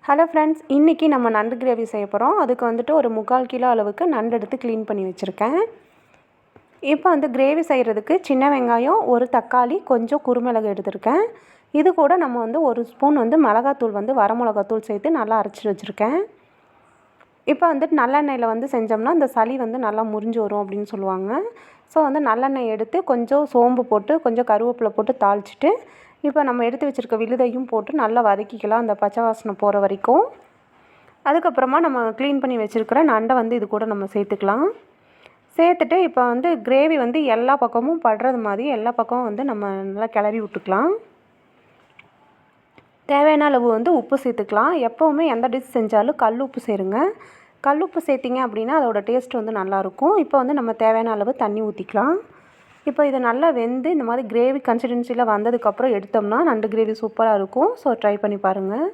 Hello friends, இன்றைக்கி நம்ம நண்டு கிரேவி செய்ய போகிறோம். அதுக்கு வந்துட்டு ஒரு 3/4 கிலோ அளவுக்கு நண்டு எடுத்து க்ளீன் பண்ணி வச்சுருக்கேன். இப்போ வந்து கிரேவி செய்கிறதுக்கு சின்ன வெங்காயம், ஒரு தக்காளி, கொஞ்சம் குருமிளகு எடுத்திருக்கேன். இது கூட நம்ம வந்து 1 ஸ்பூன் வந்து மிளகாத்தூள் வந்து வரமிளகாத்தூள் சேர்த்து நல்லா அரைச்சி வச்சுருக்கேன். இப்போ வந்துட்டு நல்லெண்ணெயில் வந்து செஞ்சோம்னா இந்த சளி வந்து நல்லா முறிஞ்சு வரும் அப்படின்னு சொல்லுவாங்க. ஸோ வந்து நல்லெண்ணெய் எடுத்து கொஞ்சம் சோம்பு போட்டு கொஞ்சம் கருவேப்பிலை போட்டு தாளிச்சிட்டு இப்போ நம்ம எடுத்து வச்சுருக்க விழுதையும் போட்டு நல்லா வதக்கிக்கலாம் அந்த பச்சை வாசனை போகிற வரைக்கும். அதுக்கப்புறமா நம்ம க்ளீன் பண்ணி வச்சுருக்கிற நண்டை வந்து இது கூட நம்ம சேர்த்துக்கலாம். சேர்த்துட்டு இப்போ வந்து கிரேவி வந்து எல்லா பக்கமும் படுறது மாதிரி எல்லா பக்கமும் வந்து நம்ம நல்லா கிளறி விட்டுக்கலாம். தேவையான அளவு வந்து உப்பு சேர்த்துக்கலாம். எப்போவுமே எந்த டிஷ் செஞ்சாலும் கல் உப்பு சேருங்க. கல் உப்பு சேர்த்திங்க அப்படின்னா அதோடய டேஸ்ட் வந்து நல்லாயிருக்கும். இப்போ வந்து நம்ம தேவையான அளவு தண்ணி ஊற்றிக்கலாம். இப்போ இது நல்லா வெந்து இந்த மாதிரி கிரேவி கன்சிஸ்டன்சியில் வந்ததுக்கப்புறம் எடுத்தோம்னா நண்டு கிரேவி சூப்பராக இருக்கும். ஸோ ட்ரை பண்ணி பாருங்கள்.